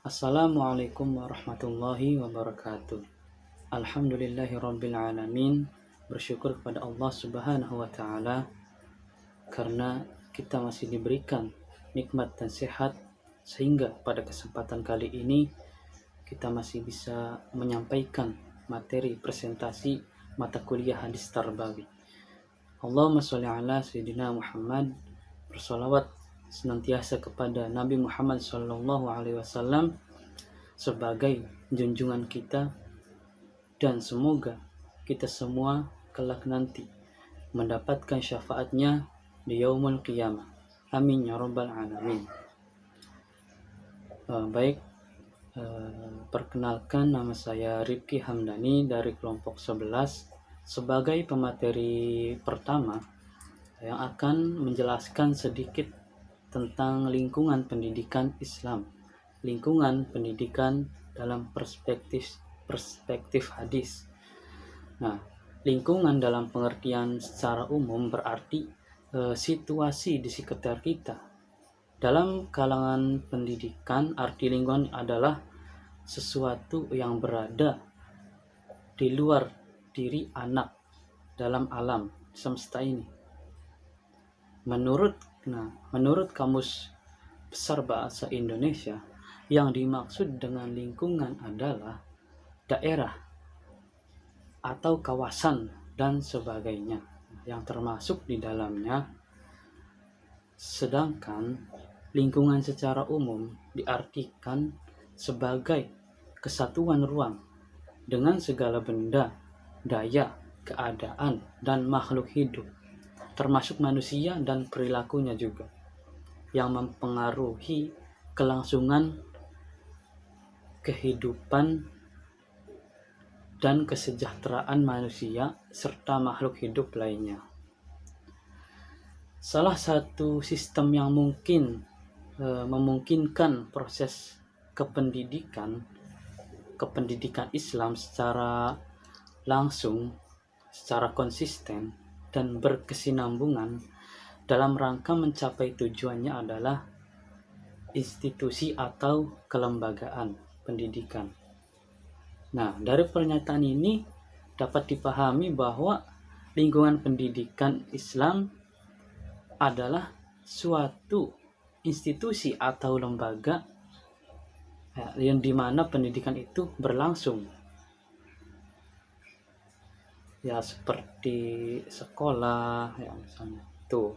Assalamualaikum warahmatullahi wabarakatuh. Alhamdulillahirrabbilalamin. Bersyukur kepada Allah subhanahu wa ta'ala karena kita masih diberikan nikmat dan sehat, sehingga pada kesempatan kali ini kita masih bisa menyampaikan materi presentasi mata kuliah hadis tarbawi. Allahumma sholli ala sayyidina Muhammad. Bersolawat senantiasa kepada Nabi Muhammad SAW sebagai junjungan kita, dan semoga kita semua kelak nanti mendapatkan syafaatnya di yaumul qiyamah. Amin ya rabbal alamin. Perkenalkan, nama saya Rifki Hamdani dari kelompok 11 sebagai pemateri pertama yang akan menjelaskan sedikit tentang lingkungan pendidikan Islam, lingkungan pendidikan dalam perspektif hadis. Nah, lingkungan dalam pengertian secara umum berarti situasi di sekitar kita. Dalam kalangan pendidikan, arti lingkungan adalah sesuatu yang berada di luar diri anak dalam alam semesta ini. Menurut Kamus Besar Bahasa Indonesia, yang dimaksud dengan lingkungan adalah daerah atau kawasan dan sebagainya yang termasuk di dalamnya. Sedangkan lingkungan secara umum diartikan sebagai kesatuan ruang dengan segala benda, daya, keadaan, dan makhluk hidup, termasuk manusia dan perilakunya juga, yang mempengaruhi kelangsungan kehidupan dan kesejahteraan manusia serta makhluk hidup lainnya. Salah satu sistem yang memungkinkan proses kependidikan Islam secara langsung, secara konsisten dan berkesinambungan dalam rangka mencapai tujuannya adalah institusi atau kelembagaan pendidikan. Nah, dari pernyataan ini dapat dipahami bahwa lingkungan pendidikan Islam adalah suatu institusi atau lembaga yang dimana pendidikan itu berlangsung, ya seperti sekolah ya misalnya tuh.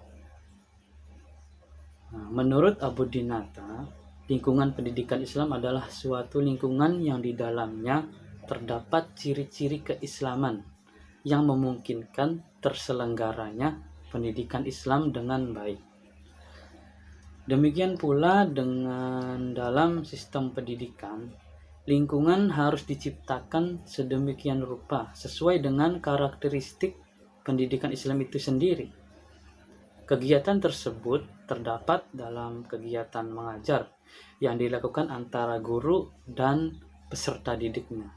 Nah, menurut Abu Dinata, lingkungan pendidikan Islam adalah suatu lingkungan yang di dalamnya terdapat ciri-ciri keislaman yang memungkinkan terselenggaranya pendidikan Islam dengan baik. Demikian pula dengan dalam sistem pendidikan, lingkungan harus diciptakan sedemikian rupa sesuai dengan karakteristik pendidikan Islam itu sendiri. Kegiatan tersebut terdapat dalam kegiatan mengajar yang dilakukan antara guru dan peserta didiknya.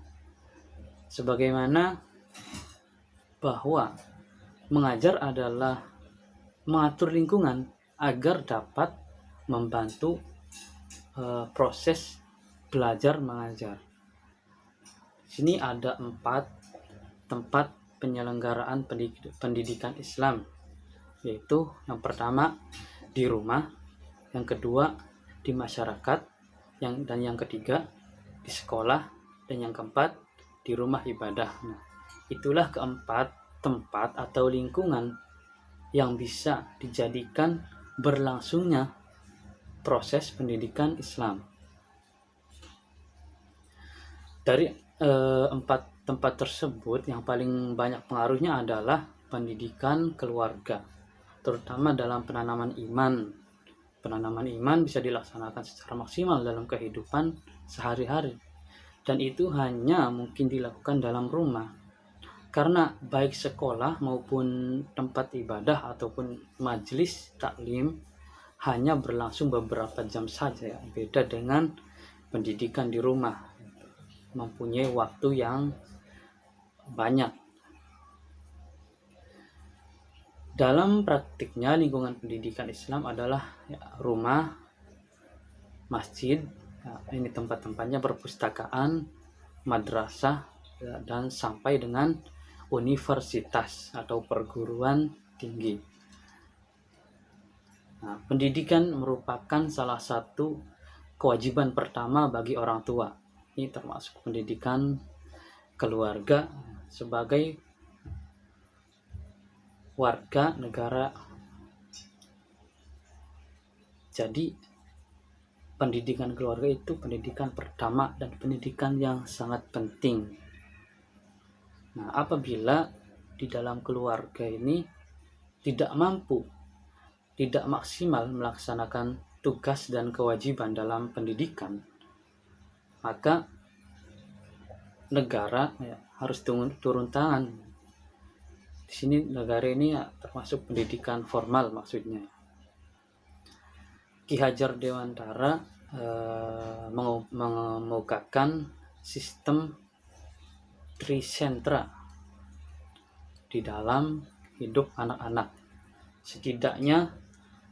Sebagaimana bahwa mengajar adalah mengatur lingkungan agar dapat membantu proses belajar mengajar. Sini ada 4 tempat penyelenggaraan pendidikan Islam, yaitu yang pertama di rumah, yang kedua di masyarakat, dan yang ketiga di sekolah, dan yang keempat di rumah ibadah. Nah, itulah keempat tempat atau lingkungan yang bisa dijadikan berlangsungnya proses pendidikan Islam. Dari 4 tempat tersebut, yang paling banyak pengaruhnya adalah pendidikan keluarga, terutama dalam penanaman iman. Penanaman iman bisa dilaksanakan secara maksimal dalam kehidupan sehari-hari, dan itu hanya mungkin dilakukan dalam rumah, karena baik sekolah maupun tempat ibadah ataupun majelis taklim hanya berlangsung beberapa jam saja, beda dengan pendidikan di rumah, mempunyai waktu yang banyak. Dalam praktiknya, lingkungan pendidikan Islam adalah rumah, masjid, Nah, ini tempat-tempatnya perpustakaan, madrasah, ya, dan sampai dengan universitas atau perguruan tinggi. Nah, pendidikan merupakan salah satu kewajiban pertama bagi orang tua. Ini termasuk pendidikan keluarga sebagai warga negara. Jadi pendidikan keluarga itu pendidikan pertama dan pendidikan yang sangat penting. Nah, apabila di dalam keluarga ini tidak mampu, tidak maksimal melaksanakan tugas dan kewajiban dalam pendidikan, maka negara harus turun tangan. Di sini negara ini termasuk pendidikan formal maksudnya. Ki Hajar Dewantara mengemukakan sistem trisentra di dalam hidup anak-anak. Setidaknya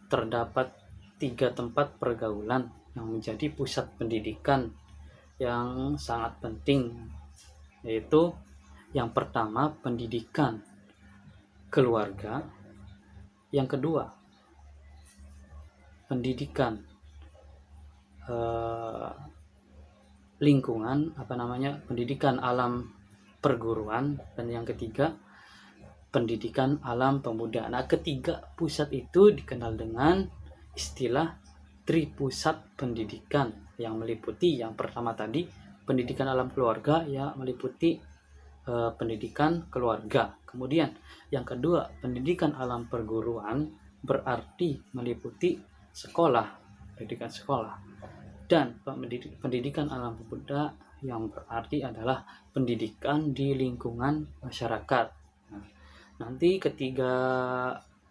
terdapat 3 tempat pergaulan yang menjadi pusat pendidikan yang sangat penting, yaitu yang pertama pendidikan keluarga, yang kedua pendidikan lingkungan, pendidikan alam perguruan, dan yang ketiga pendidikan alam pemuda. Nah, ketiga pusat itu dikenal dengan istilah tripusat pendidikan, yang meliputi yang pertama tadi pendidikan alam keluarga, ya meliputi pendidikan keluarga. Kemudian yang kedua pendidikan alam perguruan, berarti meliputi sekolah, pendidikan sekolah. Dan pendidikan alam pemuda yang berarti adalah pendidikan di lingkungan masyarakat. Nah, nanti ketiga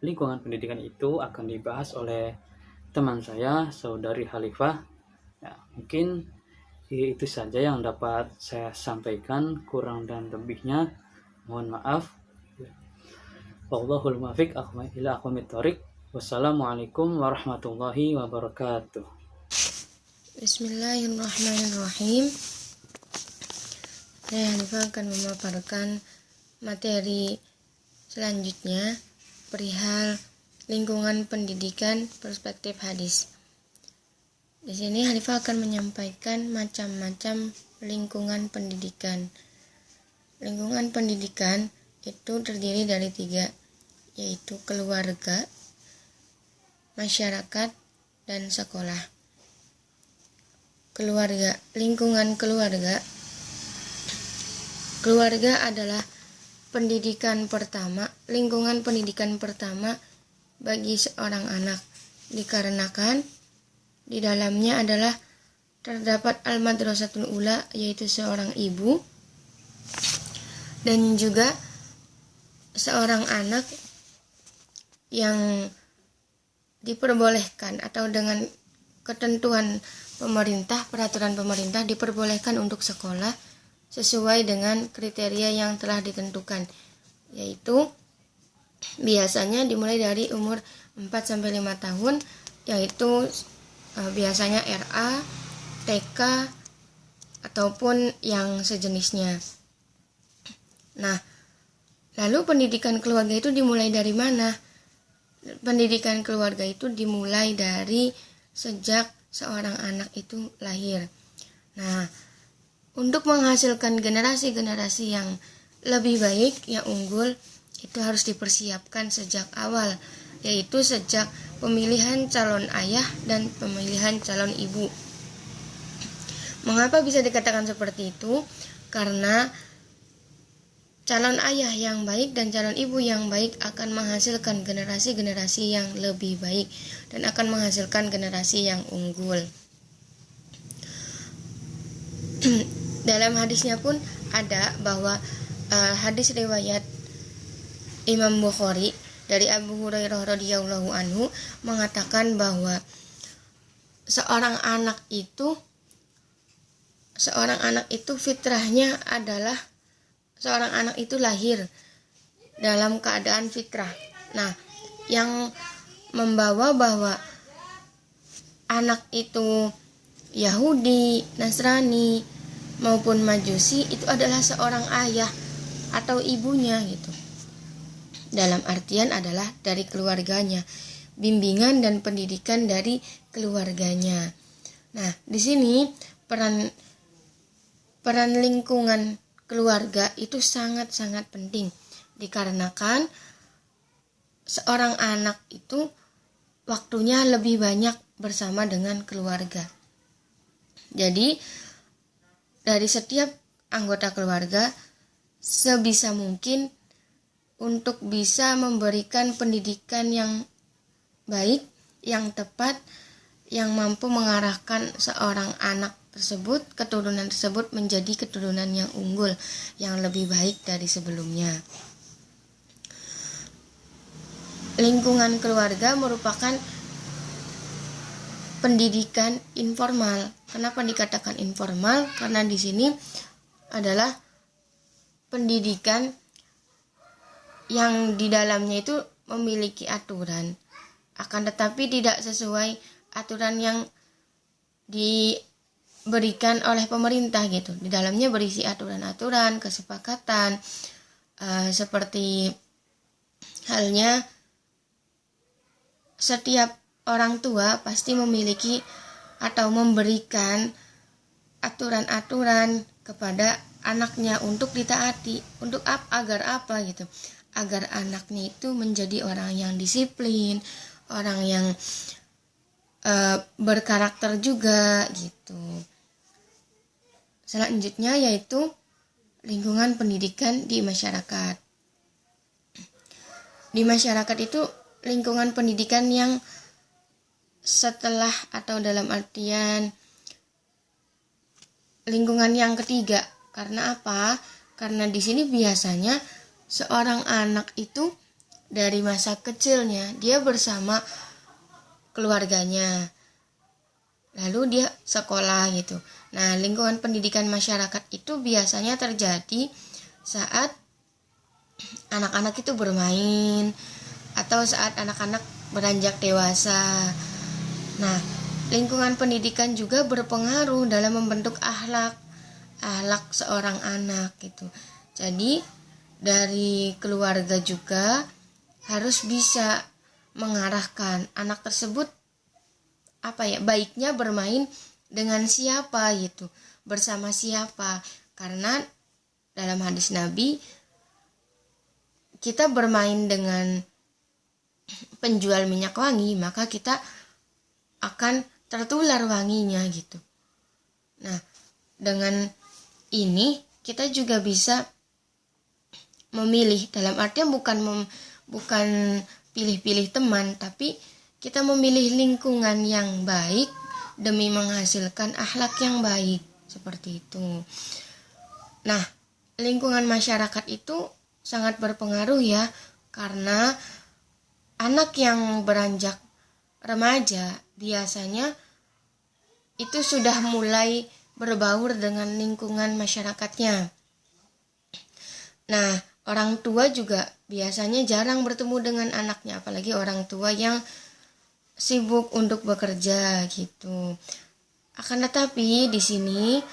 lingkungan pendidikan itu akan dibahas oleh teman saya, Saudari Khalifah. Ya, mungkin itu saja yang dapat saya sampaikan, kurang dan lebihnya mohon maaf. Wallahul muwaffiq ila aqwamit thoriq. Wassalamualaikum warahmatullahi wabarakatuh. Bismillahirrahmanirrahim. Saya Hanifah akan memaparkan materi selanjutnya perihal lingkungan pendidikan perspektif hadis. Di sini Hanifah akan menyampaikan macam-macam lingkungan pendidikan. Lingkungan pendidikan itu terdiri dari 3, yaitu keluarga, masyarakat, dan sekolah. Keluarga, lingkungan keluarga. Keluarga adalah pendidikan pertama, lingkungan pendidikan pertama bagi seorang anak, dikarenakan di dalamnya adalah terdapat al-madrasatul ula, yaitu seorang ibu, dan juga seorang anak yang diperbolehkan atau dengan ketentuan pemerintah, peraturan pemerintah diperbolehkan untuk sekolah sesuai dengan kriteria yang telah ditentukan, yaitu biasanya dimulai dari umur 4-5 tahun, yaitu biasanya RA, TK, ataupun yang sejenisnya. Nah, lalu pendidikan keluarga itu dimulai dari mana? Pendidikan keluarga itu dimulai dari sejak seorang anak itu lahir. Nah, untuk menghasilkan generasi-generasi yang lebih baik, yang unggul, itu harus dipersiapkan sejak awal, yaitu sejak pemilihan calon ayah dan pemilihan calon ibu. Mengapa bisa dikatakan seperti itu? Karena calon ayah yang baik dan calon ibu yang baik akan menghasilkan generasi-generasi yang lebih baik dan akan menghasilkan generasi yang unggul. Dalam hadisnya pun ada bahwa hadis riwayat Imam Bukhari dari Abu Hurairah radhiyallahu anhu mengatakan bahwa seorang anak itu fitrahnya adalah seorang anak itu lahir dalam keadaan fitrah. Nah, yang membawa bahwa anak itu Yahudi, Nasrani, maupun Majusi itu adalah seorang ayah atau ibunya gitu. Dalam artian adalah dari keluarganya, bimbingan dan pendidikan dari keluarganya. Nah, di sini peran lingkungan keluarga itu sangat-sangat penting, dikarenakan seorang anak itu waktunya lebih banyak bersama dengan keluarga. Jadi dari setiap anggota keluarga sebisa mungkin untuk bisa memberikan pendidikan yang baik, yang tepat, yang mampu mengarahkan seorang anak tersebut, keturunan tersebut menjadi keturunan yang unggul, yang lebih baik dari sebelumnya. Lingkungan keluarga merupakan pendidikan informal. Kenapa dikatakan informal? Karena di sini adalah pendidikan yang di dalamnya itu memiliki aturan, akan tetapi tidak sesuai aturan yang diberikan oleh pemerintah gitu. Di dalamnya berisi aturan-aturan, kesepakatan, seperti halnya setiap orang tua pasti memiliki atau memberikan aturan-aturan kepada anaknya untuk ditaati. Untuk agar apa gitu? Agar anaknya itu menjadi orang yang disiplin, orang yang berkarakter juga gitu. Selanjutnya yaitu lingkungan pendidikan di masyarakat. Di masyarakat itu lingkungan pendidikan yang setelah atau dalam artian lingkungan yang ketiga. Karena apa? Karena di sini biasanya seorang anak itu dari masa kecilnya dia bersama keluarganya, lalu dia sekolah gitu. Nah, lingkungan pendidikan masyarakat itu biasanya terjadi saat anak-anak itu bermain atau saat anak-anak beranjak dewasa. Nah, lingkungan pendidikan juga berpengaruh dalam membentuk akhlak seorang anak gitu. Jadi dari keluarga juga harus bisa mengarahkan anak tersebut baiknya bermain dengan siapa gitu, bersama siapa. Karena dalam hadis Nabi, kita bermain dengan penjual minyak wangi, maka kita akan tertular wanginya gitu. Nah, dengan ini kita juga bisa memilih, dalam artian bukan pilih-pilih teman, tapi kita memilih lingkungan yang baik demi menghasilkan akhlak yang baik, seperti itu. Nah, lingkungan masyarakat itu sangat berpengaruh ya, karena anak yang beranjak remaja biasanya itu sudah mulai berbaur dengan lingkungan masyarakatnya. Nah, orang tua juga biasanya jarang bertemu dengan anaknya, apalagi orang tua yang sibuk untuk bekerja gitu. Akan tetapi di sini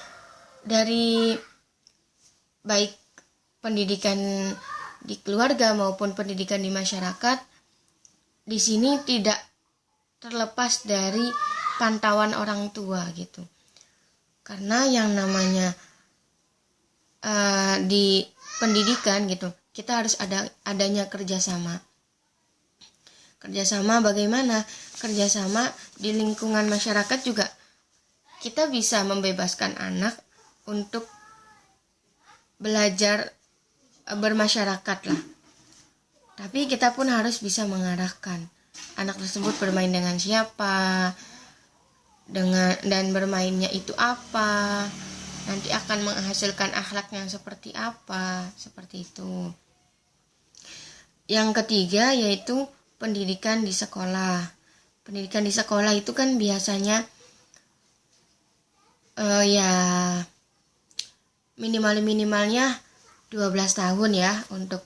dari baik pendidikan di keluarga maupun pendidikan di masyarakat, di sini tidak terlepas dari pantauan orang tua gitu. Karena yang namanya di pendidikan gitu, kita harus adanya kerjasama. Kerjasama bagaimana? Kerjasama di lingkungan masyarakat juga kita bisa membebaskan anak untuk belajar bermasyarakat lah. Tapi kita pun harus bisa mengarahkan anak tersebut bermain dengan siapa, dan bermainnya itu apa, nanti akan menghasilkan akhlak yang seperti apa, seperti itu. Yang ketiga yaitu pendidikan di sekolah. Pendidikan di sekolah itu kan biasanya minimalnya 12 tahun ya. Untuk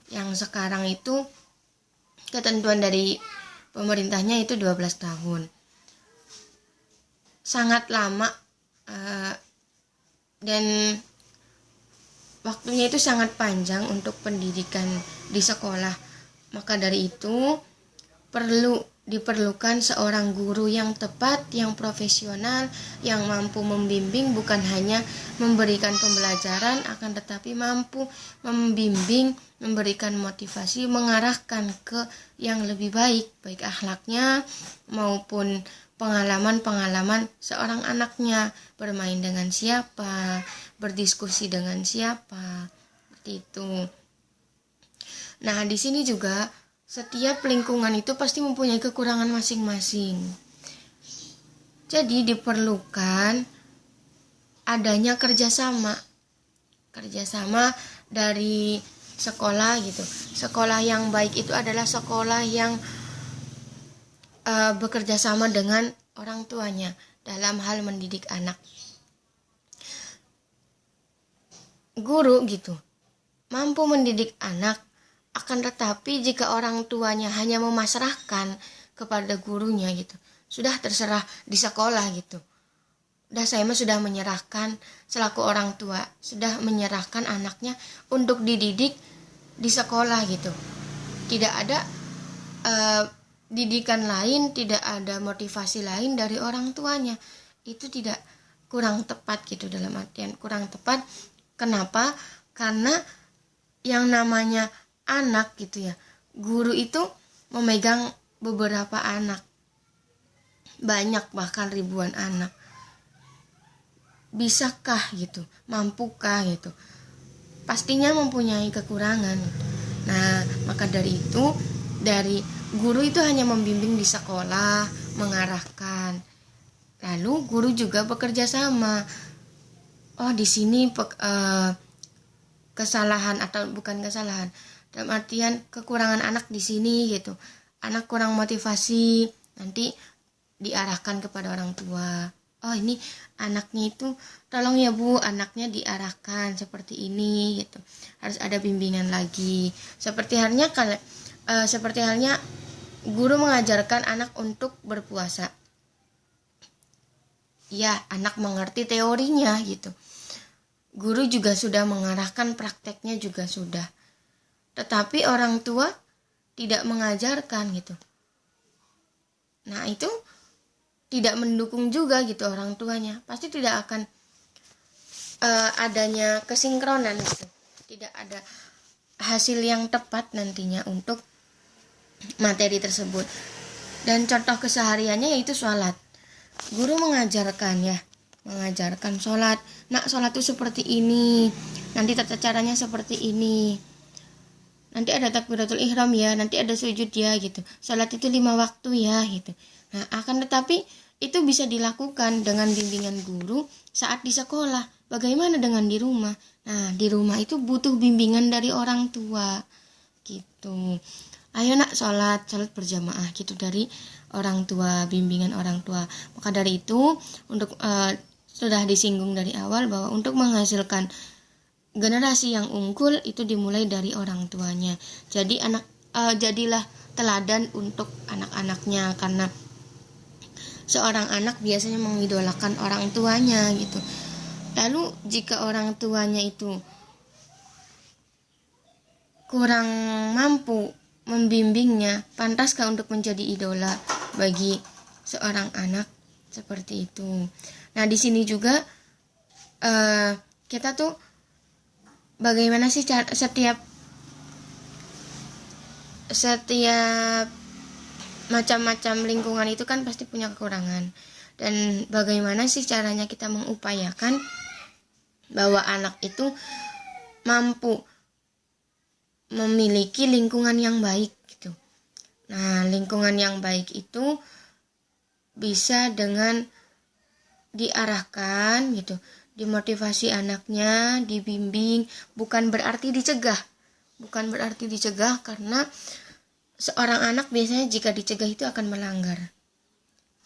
yang sekarang itu ketentuan dari pemerintahnya itu 12 tahun. sangat lama dan waktunya itu sangat panjang untuk pendidikan di sekolah. Maka dari itu diperlukan seorang guru yang tepat, yang profesional, yang mampu membimbing, bukan hanya memberikan pembelajaran, akan tetapi mampu membimbing, memberikan motivasi, mengarahkan ke yang lebih baik, baik akhlaknya maupun pengalaman-pengalaman seorang anaknya, bermain dengan siapa, berdiskusi dengan siapa, seperti itu. Nah, di sini juga setiap lingkungan itu pasti mempunyai kekurangan masing-masing. Jadi diperlukan adanya kerjasama dari sekolah gitu. Sekolah yang baik itu adalah sekolah yang bekerja sama dengan orang tuanya dalam hal mendidik anak. Guru gitu mampu mendidik anak, akan tetapi jika orang tuanya hanya memasrahkan kepada gurunya gitu, sudah terserah di sekolah gitu. Saya sudah menyerahkan selaku orang tua, sudah menyerahkan anaknya untuk dididik di sekolah gitu. Tidak ada didikan lain, tidak ada motivasi lain dari orang tuanya. Itu kurang tepat gitu, dalam artian kurang tepat. Kenapa? Karena yang namanya anak gitu ya, guru itu memegang beberapa anak, banyak bahkan ribuan anak. Bisakah gitu, mampukah gitu? Pastinya mempunyai kekurangan. Nah, maka dari itu, guru itu hanya membimbing di sekolah, mengarahkan. Lalu guru juga bekerja sama. Oh, di sini kesalahan atau bukan kesalahan, dalam artian kekurangan anak di sini gitu. Anak kurang motivasi, nanti diarahkan kepada orang tua. Oh, ini anaknya itu tolong ya Bu, anaknya diarahkan seperti ini gitu. Harus ada bimbingan lagi. Seperti halnya guru mengajarkan anak untuk berpuasa. Ya, anak mengerti teorinya gitu. Guru juga sudah mengarahkan, prakteknya juga sudah. Tetapi orang tua tidak mengajarkan gitu. Nah, itu tidak mendukung juga gitu orang tuanya. Pasti tidak akan adanya kesinkronan gitu. Tidak ada hasil yang tepat nantinya untuk materi tersebut. Dan contoh kesehariannya yaitu sholat. Guru mengajarkan sholat. Nak, sholat itu seperti ini. Nanti tata caranya seperti ini. Nanti ada takbiratul ihram ya, nanti ada sujud ya gitu. Sholat itu 5 waktu ya gitu. Nah, akan tetapi itu bisa dilakukan dengan bimbingan guru saat di sekolah. Bagaimana dengan di rumah? Nah, di rumah itu butuh bimbingan dari orang tua gitu. Ayo nak, sholat berjamaah gitu dari orang tua, bimbingan orang tua. Maka dari itu, untuk sudah disinggung dari awal bahwa untuk menghasilkan generasi yang unggul itu dimulai dari orang tuanya. Jadi jadilah teladan untuk anak-anaknya, karena seorang anak biasanya mengidolakan orang tuanya gitu. Lalu jika orang tuanya itu kurang mampu membimbingnya, pantaskah untuk menjadi idola bagi seorang anak? Seperti itu. Nah, di sini juga kita tuh bagaimana sih setiap macam-macam lingkungan itu kan pasti punya kekurangan. Dan bagaimana sih caranya kita mengupayakan bahwa anak itu mampu memiliki lingkungan yang baik gitu. Nah, lingkungan yang baik itu bisa dengan diarahkan gitu, dimotivasi anaknya, dibimbing, bukan berarti dicegah. Karena seorang anak biasanya jika dicegah itu akan melanggar.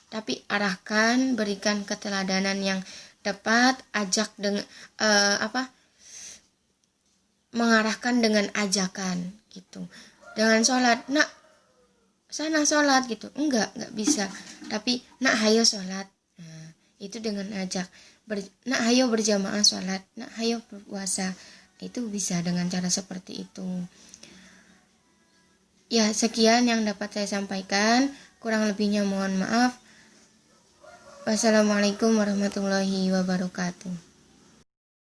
Tapi arahkan, berikan keteladanan yang tepat, ajak dengan mengarahkan dengan ajakan gitu. Dengan sholat, nak sana sholat gitu, enggak bisa. Tapi nak hayo sholat. Nah, itu dengan ajak nak hayo berjamaah sholat, nak hayo berpuasa. Itu bisa dengan cara seperti itu. Ya, sekian yang dapat saya sampaikan. Kurang lebihnya mohon maaf. Wassalamualaikum warahmatullahi wabarakatuh.